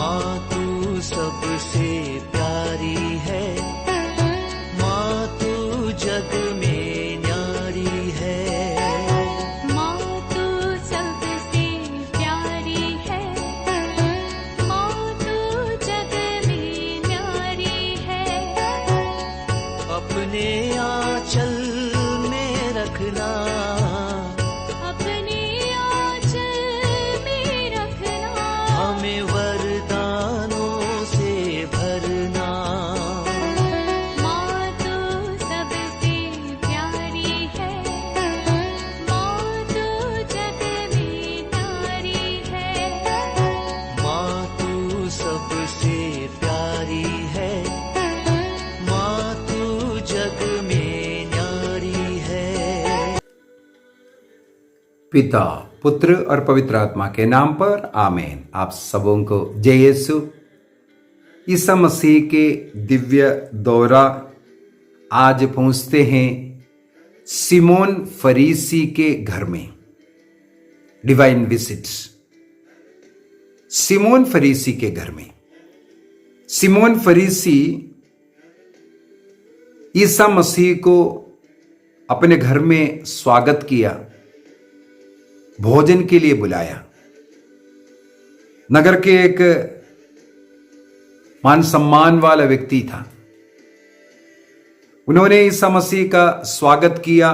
माँ तू सबसे प्यारी है, माँ तू जग में न्यारी है। माँ तू सबसे प्यारी है, माँ तू जग में न्यारी है। अपने आंचल में रखना, अपने आंचल में रखना। हमें वरदानों से भरना। माँ तू सबसे प्यारी है, माँ तू जग में न्यारी है। माँ तू सबसे प्यारी है, माँ तू जग में न्यारी है। पिता, पुत्र और पवित्र आत्मा के नाम पर आमीन। आप सबों को जय यीशु। ईसा मसीह के दिव्य दौरा आज पहुंचते हैं सिमोन फरीसी के घर में। डिवाइन विजिट्स सिमोन फरीसी के घर में। सिमोन फरीसी ईसा मसीह को अपने घर में स्वागत किया, भोजन के लिए बुलाया। नगर के एक मान सम्मान वाला व्यक्ति था। उन्होंने ईसा मसीह का स्वागत किया।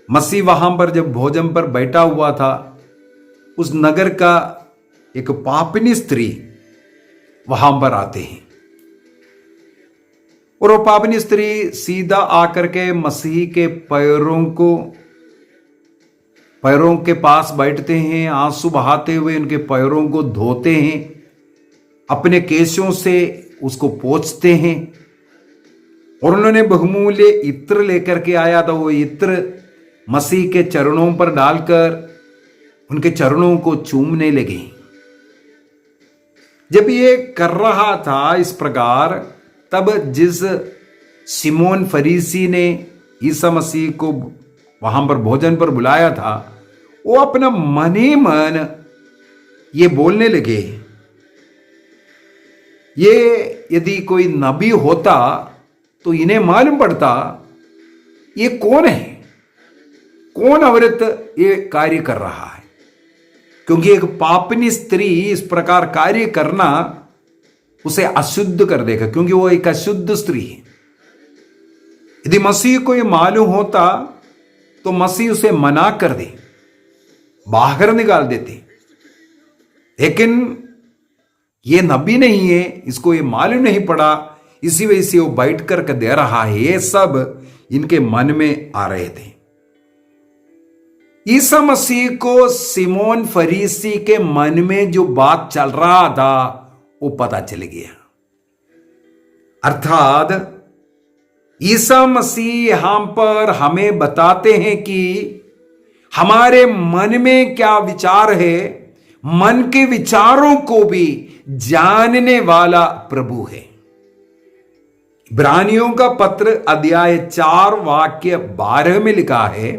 मसीह वहां पर जब भोजन पर बैठा हुआ था, उस नगर का एक पापिनी स्त्री वहां पर आते हैं और वो पापिनी स्त्री सीधा आकर के मसीह के पैरों के पास बैठते हैं, आंसू बहाते हुए उनके पैरों को धोते हैं, अपने केशों से उसको पोंछते हैं। और उन्होंने बहुमूल्य इत्र लेकर के आया था। वो इत्र मसीह के चरणों पर डालकर उनके चरणों को चूमने लगे। जब ये कर रहा था इस प्रकार, तब जिस सिमोन फरीसी ने ईसा मसीह को वहां पर भोजन पर बुलाया था, वो अपना मन ही मन ये बोलने लगे, ये यदि कोई नबी होता तो इन्हें मालूम पड़ता ये कौन है, कौन औरत ये कार्य कर रहा है। क्योंकि एक पापनी स्त्री इस प्रकार कार्य करना उसे अशुद्ध कर देगा, क्योंकि वो एक अशुद्ध स्त्री है। यदि मसीह को ये मालूम होता तो मसीह उसे मना कर दे, बाहर निकाल देते। लेकिन ये नबी नहीं है, इसको ये मालूम नहीं पड़ा, इसी वजह से वो बैठ कर के दे रहा है। ये सब इनके मन में आ रहे थे। ईसा मसीह को सिमोन फरीसी के मन में जो बात चल रहा था वो पता चल गया। अर्थात ईसा मसीह यहां पर हमें बताते हैं कि हमारे मन में क्या विचार है, मन के विचारों को भी जानने वाला प्रभु है। इब्रानियों का पत्र अध्याय 4 वाक्य 12 में लिखा है,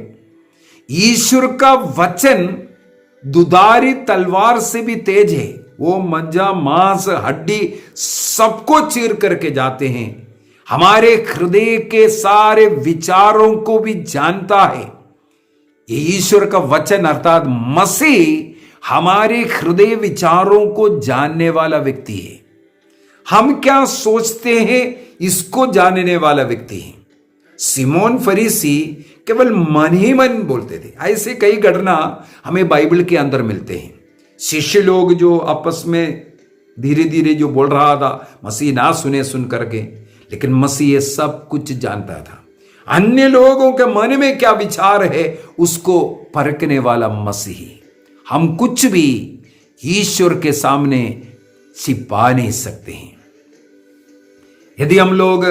ईश्वर का वचन दुधारी तलवार से भी तेज है, वो मज्जा मांस हड्डी सबको चीर करके जाते हैं, हमारे हृदय के सारे विचारों को भी जानता है। ये ईश्वर का वचन अर्थात मसीह हमारे हृदय विचारों को जानने वाला व्यक्ति है। हम क्या सोचते हैं इसको जानने वाला व्यक्ति है। सिमोन फरीसी केवल मन ही मन बोलते थे। ऐसे कई घटना हमें बाइबल के अंदर मिलते हैं। शिष्य लोग जो आपस में धीरे धीरे जो बोल रहा था, मसीह ना सुने सुन करके, लेकिन मसीह ये सब कुछ जानता था। अन्य लोगों के मन में क्या विचार है उसको परखने वाला मसीह। हम कुछ भी ईश्वर के सामने छिपा नहीं सकते हैं। यदि हम लोग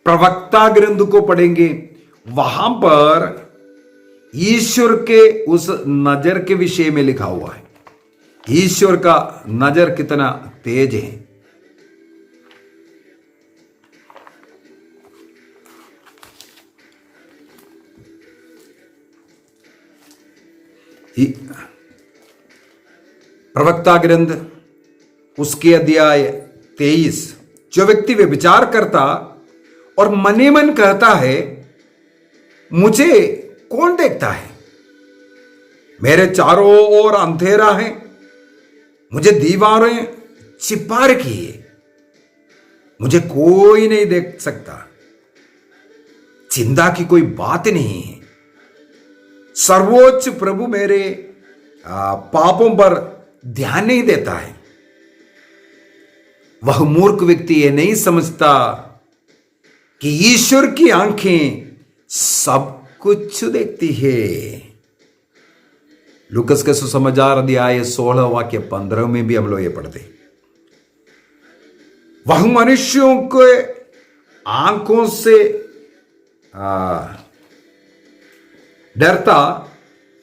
प्रवक्ता ग्रंथ को पढ़ेंगे, वहां पर ईश्वर के उस नजर के विषय में लिखा हुआ है। ईश्वर का नजर कितना तेज है। प्रवक्ता ग्रंथ उसके अध्याय 23, जो व्यक्ति व्यभिचार करता और मने मन कहता है मुझे कौन देखता है, मेरे चारों ओर अंधेरा है, मुझे दीवारें छिपा रखी है, मुझे कोई नहीं देख सकता, चिंता की कोई बात नहीं है, सर्वोच्च प्रभु मेरे पापों पर ध्यान नहीं देता है। वह मूर्ख व्यक्ति ये नहीं समझता कि ईश्वर की आंखें सब कुछ देखती है। लूकस के सुसमाचार अध्याय 16 वाक्य 15 में भी हम लोग ये पढ़ते, वह मनुष्यों के आंखों से डरता,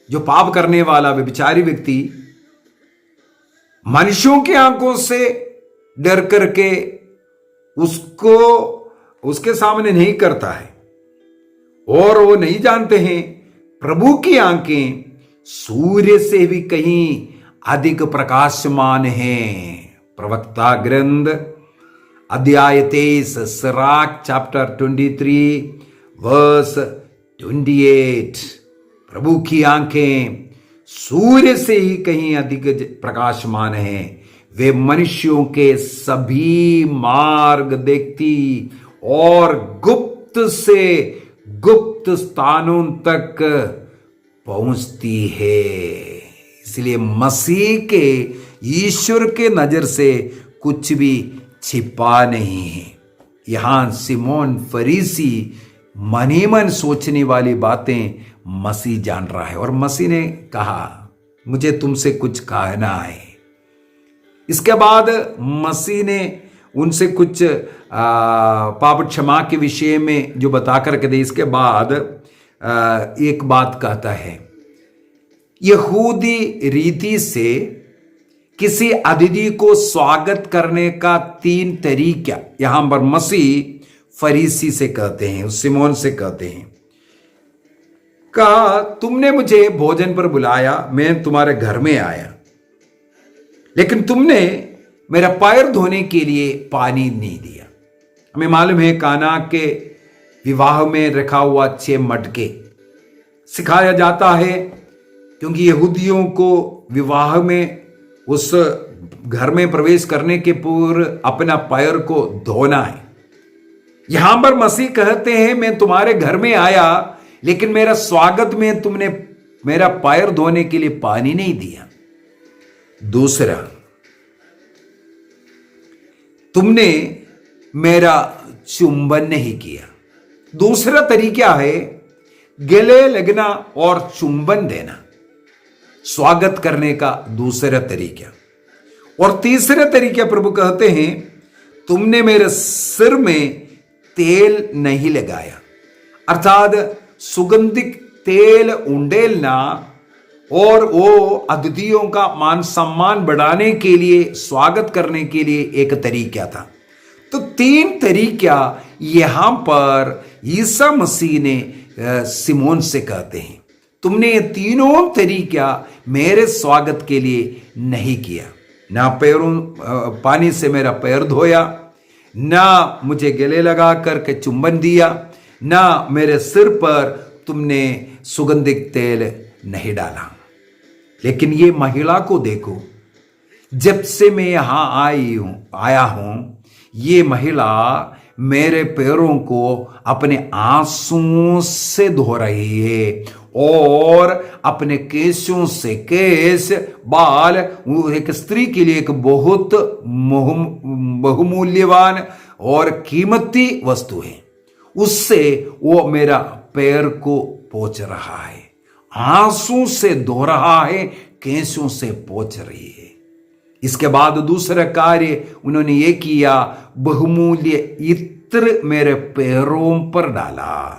जो पाप करने वाला व्यभिचारी व्यक्ति मनुष्यों की आंखों से डर करके उसको उसके सामने नहीं करता है, और वो नहीं जानते हैं प्रभु की आंखें सूर्य से भी कहीं अधिक प्रकाशमान हैं। प्रवक्ता ग्रंथ अध्याय 23, सिराक चैप्टर 23 वर्स 28, प्रभु की आंखें सूर्य से ही कहीं अधिक प्रकाशमान हैं, वे मनुष्यों के सभी मार्ग देखती और गुप्त से गुप्त स्थानों तक पहुंचती है। इसलिए मसीह के ईश्वर के नजर से कुछ भी छिपा नहीं है। यहां सिमोन फरीसी मन ही मन सोचने वाली बातें मसीह जान रहा है, और मसीह ने कहा मुझे तुमसे कुछ कहना है। इसके बाद मसीह ने उनसे कुछ पाप क्षमा के विषय में जो बता करके दे, इसके बाद एक बात कहता है, यहूदी रीति से किसी अतिथि को स्वागत करने का 3 तरीका यहां पर मसीह फरीसी से कहते हैं, सिमोन से कहते हैं, कहा तुमने मुझे भोजन पर बुलाया, मैं तुम्हारे घर में आया, लेकिन तुमने मेरा पैर धोने के लिए पानी नहीं दिया। हमें मालूम है काना के विवाह में रखा हुआ 6 मटके सिखाया जाता है, क्योंकि यहूदियों को विवाह में उस घर में प्रवेश करने के पूर्व अपना पैर को धोना है। यहां पर मसीह कहते हैं मैं तुम्हारे घर में आया, लेकिन मेरा स्वागत में तुमने मेरा पैर धोने के लिए पानी नहीं दिया। दूसरा, तुमने मेरा चुंबन नहीं किया। दूसरा तरीका है गले लगना और चुंबन देना, स्वागत करने का दूसरा तरीका। और तीसरा तरीका प्रभु कहते हैं तुमने मेरे सिर में तेल नहीं लगाया, अर्थात सुगंधित तेल उंडेलना, और वो अतिथियों का मान सम्मान बढ़ाने के लिए, स्वागत करने के लिए एक तरीका था। तो 3 तरीका यहां पर ईसा मसीह ने सिमोन से कहते हैं, तुमने ये तीनों तरीका मेरे स्वागत के लिए नहीं किया, ना पैरों पानी से मेरा पैर धोया, ना मुझे गले लगा करके चुंबन दिया, ना मेरे सिर पर तुमने सुगंधित तेल नहीं डाला। लेकिन ये महिला को देखो, जब से मैं यहां आया हूं, ये महिला मेरे पैरों को अपने आंसुओं से धो रही है, और अपने केशों से केश बाल, एक स्त्री के लिए एक बहुत बहुमूल्यवान और कीमती वस्तु है, उससे वो मेरा पैर को पोंछ रहा है, आंसू से धो रहा है, केशों से पोंछ रही है। इसके बाद दूसरा कार्य उन्होंने ये किया, बहुमूल्य इत्र मेरे पैरों पर डाला।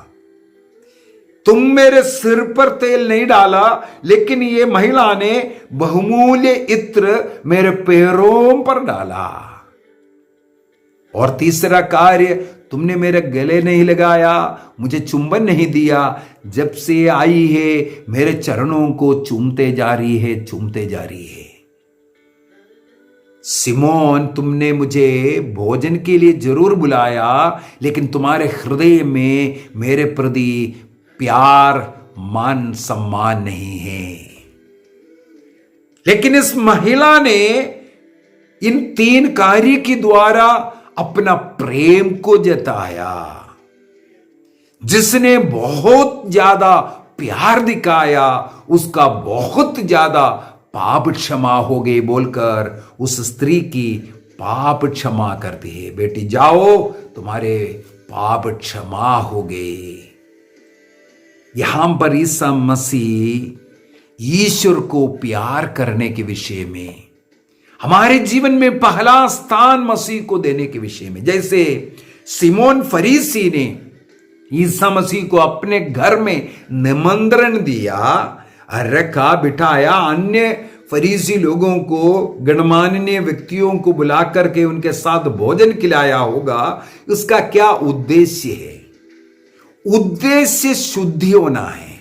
तुम मेरे सिर पर तेल नहीं डाला, लेकिन ये महिला ने बहुमूल्य इत्र मेरे पैरों पर डाला। और तीसरा कार्य, तुमने मेरे गले नहीं लगाया, मुझे चुंबन नहीं दिया, जब से आई है मेरे चरणों को चूमते जा रही है, चूमते जा रही है। सिमोन, तुमने मुझे भोजन के लिए जरूर बुलाया, लेकिन तुम्हारे हृदय में मेरे प्रति प्यार, मान सम्मान नहीं है। लेकिन इस महिला ने इन 3 कार्य के द्वारा अपना प्रेम को जताया। जिसने बहुत ज्यादा प्यार दिखाया, उसका बहुत ज्यादा पाप क्षमा हो गए बोलकर उस स्त्री की पाप क्षमा करती है। बेटी जाओ, तुम्हारे पाप क्षमा हो गए। यहां पर ईसा मसीह ईश्वर को प्यार करने के विषय में, हमारे जीवन में पहला स्थान मसीह को देने के विषय में, जैसे सिमोन फरीसी ने ईसा मसीह को अपने घर में निमंत्रण दिया, रखा, बिठाया, अन्य फरीसी लोगों को, गणमान्य व्यक्तियों को बुला करके उनके साथ भोजन खिलाया होगा। उसका क्या उद्देश्य है? उद्देश्य शुद्धि होना है।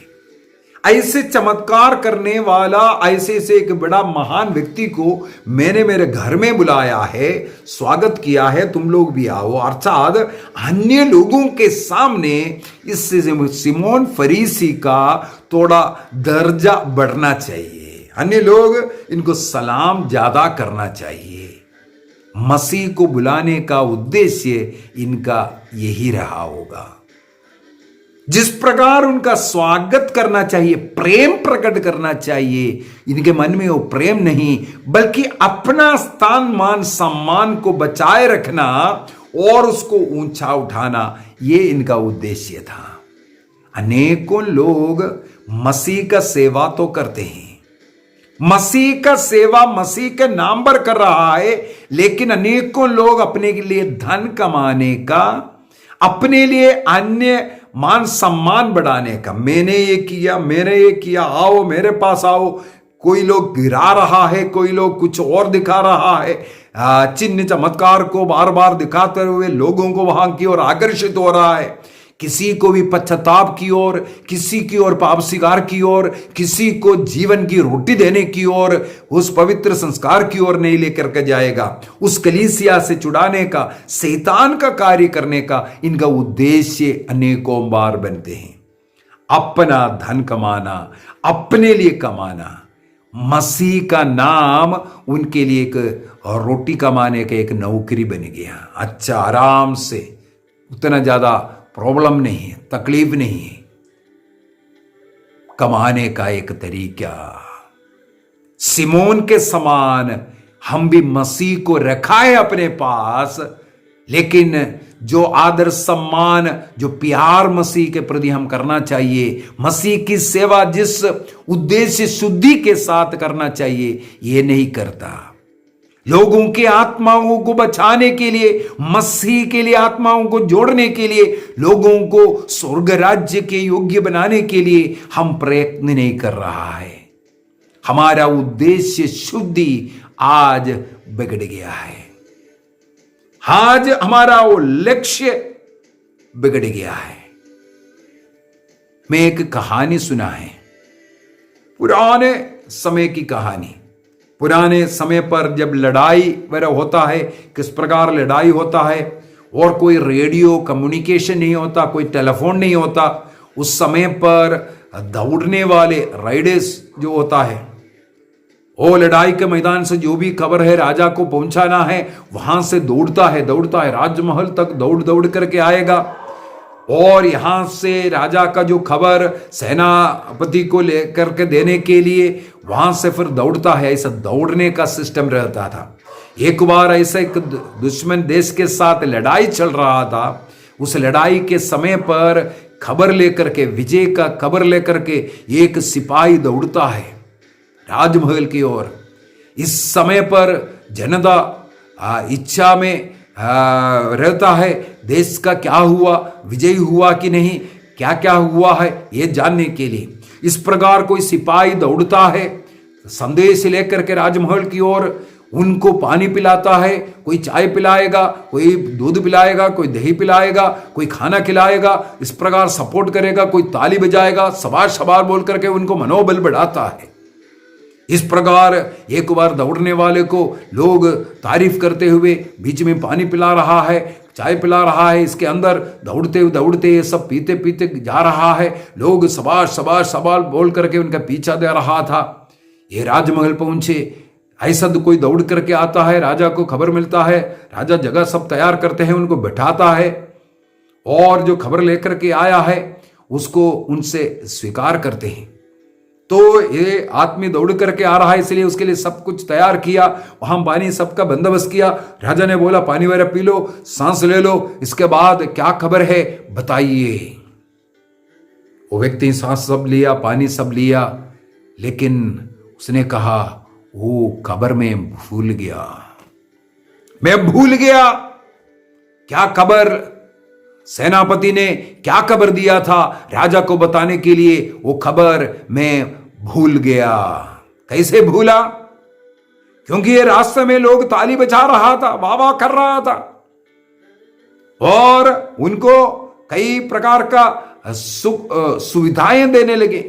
ऐसे चमत्कार करने वाला, ऐसे से एक बड़ा महान व्यक्ति को मैंने मेरे घर में बुलाया है, स्वागत किया है, तुम लोग भी आओ। अर्थात अन्य लोगों के सामने इस सिमोन फरीसी का थोड़ा दर्जा बढ़ना चाहिए। अन्य लोग इनको सलाम ज्यादा करना चाहिए। मसीह को बुलाने का उद्देश्य इनका यही रहा होगा। जिस प्रकार उनका स्वागत करना चाहिए, प्रेम प्रकट करना चाहिए, इनके मन में वो प्रेम नहीं, बल्कि अपना स्थान, मान सम्मान को बचाए रखना और उसको ऊंचा उठाना, ये इनका उद्देश्य था। अनेकों लोग मसीह का सेवा तो करते हैं, मसीह का सेवा मसीह के नाम पर कर रहा है, लेकिन अनेकों लोग अपने के लिए धन कमाने का, अपने लिए अन्य मान सम्मान बढ़ाने का, मैंने ये किया, मैंने ये किया, आओ मेरे पास आओ। कोई लोग गिरा रहा है, कोई लोग कुछ और दिखा रहा है, चिन्ह चमत्कार को बार बार दिखाते हुए लोगों को वहां की ओर आकर्षित हो रहा है। किसी को भी पश्चाताप की ओर, किसी की ओर पाप स्वीकार की ओर, किसी को जीवन की रोटी देने की ओर, उस पवित्र संस्कार की ओर नहीं लेकर के जाएगा। उस कलीसिया से छुड़ाने का, शैतान का कार्य करने का इनका उद्देश्य अनेकों बार बनते हैं। अपना धन कमाना, अपने लिए कमाना, मसीह का नाम उनके लिए एक रोटी कमाने का एक नौकरी बन गया। अच्छा, आराम से, उतना ज्यादा प्रॉब्लम नहीं है, तकलीफ नहीं है, कमाने का एक तरीका। सिमोन के समान हम भी मसीह को रखा है अपने पास, लेकिन जो आदर सम्मान, जो प्यार मसीह के प्रति हम करना चाहिए, मसीह की सेवा जिस उद्देश्य शुद्धि के साथ करना चाहिए, ये नहीं करता। लोगों की आत्माओं को बचाने के लिए, मसीह के लिए आत्माओं को जोड़ने के लिए, लोगों को स्वर्ग राज्य के योग्य बनाने के लिए हम प्रयत्न नहीं कर रहा है। हमारा उद्देश्य शुद्धि आज बिगड़ गया है। आज हमारा वो लक्ष्य बिगड़ गया है। मैं एक कहानी सुना है, पुराने समय की कहानी। पुराने समय पर जब लड़ाई वगैरह होता है, किस प्रकार लड़ाई होता है, और कोई रेडियो कम्युनिकेशन नहीं होता, कोई टेलीफोन नहीं होता। उस समय पर दौड़ने वाले राइडर्स जो होता है, वो लड़ाई के मैदान से जो भी खबर है राजा को पहुंचाना है, वहां से दौड़ता है राजमहल तक दौड़ दौड़ करके आएगा, और यहां से राजा का जो खबर सेनापति को लेकर के देने के लिए वहां से फिर दौड़ता है। ऐसा दौड़ने का सिस्टम रहता था। एक बार ऐसा एक दुश्मन देश के साथ लड़ाई चल रहा था। उस लड़ाई के समय पर खबर लेकर के, विजय का खबर लेकर के एक सिपाही दौड़ता है राजमहल की ओर। इस समय पर जनता इच्छा में रहता है, देश का क्या हुआ, विजय हुआ कि नहीं, क्या क्या हुआ है, ये जानने के लिए। इस प्रकार कोई सिपाही दौड़ता है संदेश लेकर के राजमहल की ओर। उनको पानी पिलाता है, कोई चाय पिलाएगा, कोई दूध पिलाएगा, कोई दही पिलाएगा, कोई खाना खिलाएगा। इस प्रकार सपोर्ट करेगा, कोई ताली बजाएगा, शबाश शबाश बोल करके उनको मनोबल बढ़ाता है। इस प्रकार एक बार दौड़ने वाले को लोग तारीफ करते हुए बीच में पानी पिला रहा है, चाय पिला रहा है, इसके अंदर दौड़ते दौड़ते ये सब पीते पीते जा रहा है। लोग सबाश सबाश सवाल बोल करके उनका पीछा दे रहा था। ये राजमहल पहुंचे, ऐसा तो कोई दौड़ करके आता है, राजा को खबर मिलता है, राजा जगह सब तैयार करते हैं, उनको बैठाता है और जो खबर लेकर के आया है उसको उनसे स्वीकार करते हैं। तो ये आदमी दौड़ करके आ रहा है, इसलिए उसके लिए सब कुछ तैयार किया, वहां पानी सबका बंदोबस्त किया। राजा ने बोला पानी वगैरह पी लो, सांस ले लो, इसके बाद क्या खबर है बताइए। वो व्यक्ति सांस सब लिया, पानी सब लिया, लेकिन उसने कहा वो खबर में भूल गया, मैं भूल गया। क्या खबर? सेनापति ने क्या खबर दिया था राजा को बताने के लिए, वो खबर मैं भूल गया। कैसे भूला? क्योंकि ये रास्ते में लोग ताली बजा रहा था, वाह वाह कर रहा था और उनको कई प्रकार का सुविधाएं देने लगे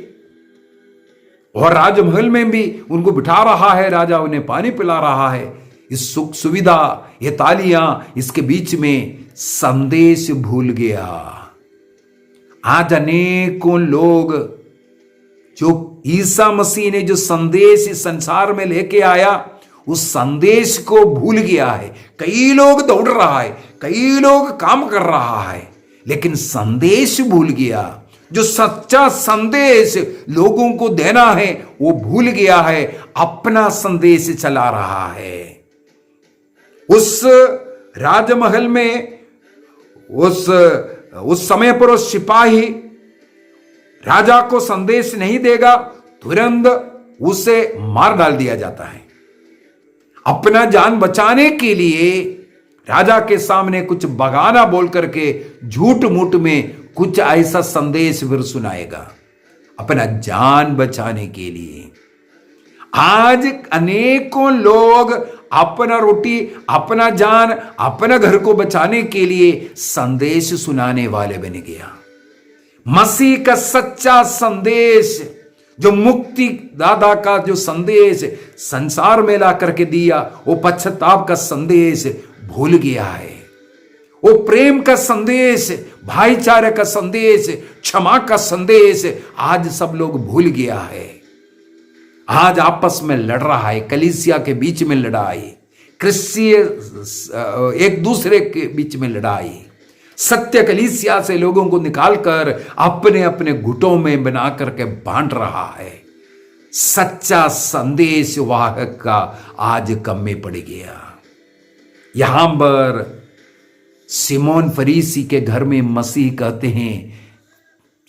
और राजमहल में भी उनको बिठा रहा है, राजा उन्हें पानी पिला रहा है। इस सुख सुविधा, ये तालियां, इसके बीच में संदेश भूल गया। आज अनेकों लोग जो ईसा मसीह ने जो संदेश इस संसार में लेके आया, उस संदेश को भूल गया है। कई लोग दौड़ रहा है, कई लोग काम कर रहा है, लेकिन संदेश भूल गया। जो सच्चा संदेश लोगों को देना है वो भूल गया है, अपना संदेश चला रहा है। उस राजमहल में उस समय पर उस सिपाही राजा को संदेश नहीं देगा, तुरंत उसे मार डाल दिया जाता है। अपना जान बचाने के लिए राजा के सामने कुछ बगाना बोल करके झूठ मूठ में कुछ ऐसा संदेश फिर सुनाएगा अपना जान बचाने के लिए। आज अनेकों लोग अपना रोटी, अपना जान, अपना घर को बचाने के लिए संदेश सुनाने वाले बन गया। मसीह का सच्चा संदेश, जो मुक्ति दादा का जो संदेश संसार में ला करके दिया, वो पश्चाताप का संदेश भूल गया है। वो प्रेम का संदेश, भाईचारे का संदेश, क्षमा का संदेश आज सब लोग भूल गया है। आज आपस में लड़ रहा है, कलीसिया के बीच में लड़ाई, क्रिश्चियन एक दूसरे के बीच में लड़ाई। सत्य कलीसिया से लोगों को निकालकर अपने अपने गुटों में बना करके बांट रहा है। सच्चा संदेश वाहक का आज कम में पड़ गया। यहां पर सिमोन फरीसी के घर में मसीह कहते हैं,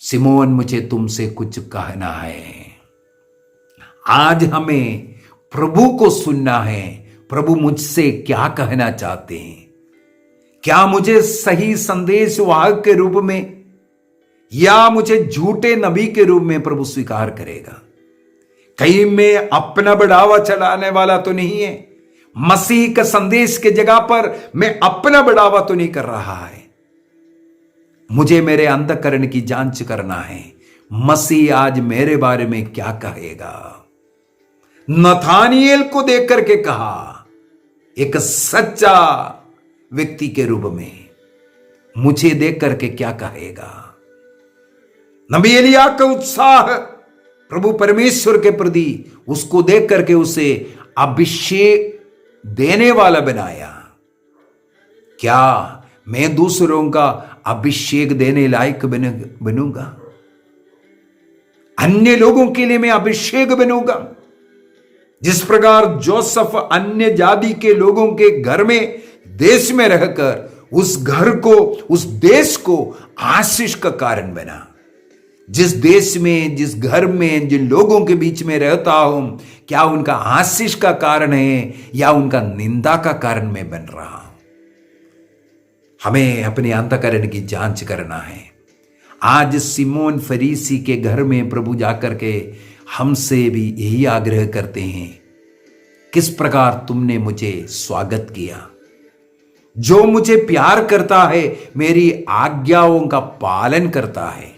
सिमोन मुझे तुमसे कुछ कहना है। आज हमें प्रभु को सुनना है, प्रभु मुझसे क्या कहना चाहते हैं। क्या मुझे सही संदेश वाहक के रूप में या मुझे झूठे नबी के रूप में प्रभु स्वीकार करेगा? कहीं में अपना बढ़ावा चढ़ाने वाला तो नहीं है। मसीह का संदेश के जगह पर मैं अपना बढ़ावा तो नहीं कर रहा है। मुझे मेरे अंतःकरण की जांच करना है, मसीह आज मेरे बारे में क्या कहेगा। नथानिएल को देख करके कहा, एक सच्चा व्यक्ति के रूप में मुझे देख करके क्या कहेगा। नबी एलिया का उत्साह प्रभु परमेश्वर के प्रति, उसको देख करके उसे अभिषेक देने वाला बनाया। क्या मैं दूसरों का अभिषेक देने लायक बनूंगा? अन्य लोगों के लिए मैं अभिषेक बनूंगा। जिस प्रकार जोसेफ अन्य जाति के लोगों के घर में, देश में रहकर उस घर को, उस देश को आशीष का कारण बना। जिस देश में, जिस घर में, जिन लोगों के बीच में रहता हूं, क्या उनका आशीष का कारण है या उनका निंदा का कारण मैं बन रहा हूं? हमें अपने अंतःकरण की जांच करना है। आज सिमोन फरीसी के घर में प्रभु जाकर के हमसे भी यही आग्रह करते हैं, किस प्रकार तुमने मुझे स्वागत किया। जो मुझे प्यार करता है, मेरी आज्ञाओं का पालन करता है।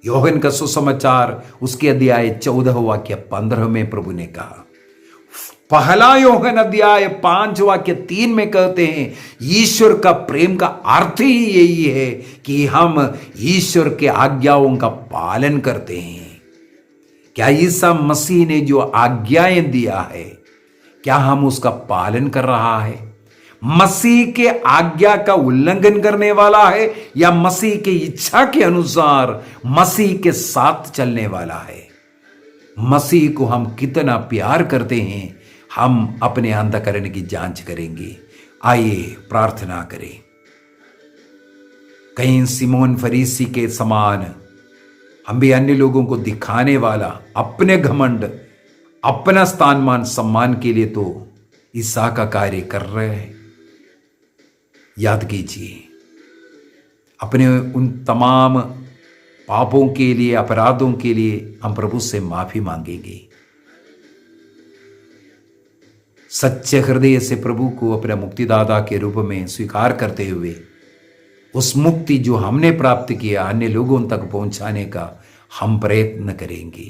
योहन का सुसमाचार उसके अध्याय 14 वाक्य 15 में प्रभु ने कहा। पहला यूहन्ना अध्याय 5 वाक्य 3 में कहते हैं ईश्वर का प्रेम का अर्थ ही यही है कि हम ईश्वर के आज्ञाओं का पालन करते हैं। क्या ईसा मसीह ने जो आज्ञाएं दिया है क्या हम उसका पालन कर रहा है? मसीह के आज्ञा का उल्लंघन करने वाला है या मसीह की इच्छा के अनुसार मसीह के साथ चलने वाला है? मसीह को हम कितना प्यार करते हैं हम अपने अंतःकरण की जांच करेंगे। आइए प्रार्थना करें। कहीं सिमोन फरीसी के समान हम भी अन्य लोगों को दिखाने वाला अपने घमंड अपना स्थान मान सम्मान के लिए तो ईसा का कार्य कर रहे हैं। याद कीजिए अपने उन तमाम पापों के लिए अपराधों के लिए हम प्रभु से माफी मांगेंगे। सच्चे हृदय से प्रभु को अपने मुक्तिदाता के रूप में स्वीकार करते हुए उस मुक्ति जो हमने प्राप्त किया अन्य लोगों तक पहुंचाने का हम प्रयत्न करेंगे।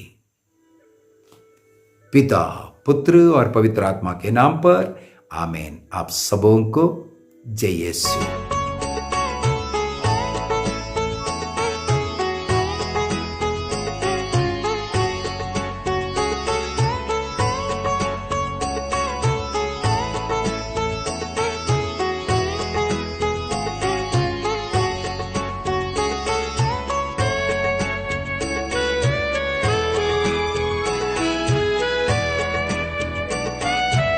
पिता पुत्र और पवित्र आत्मा के नाम पर आमीन। आप सबों को जय यीशु।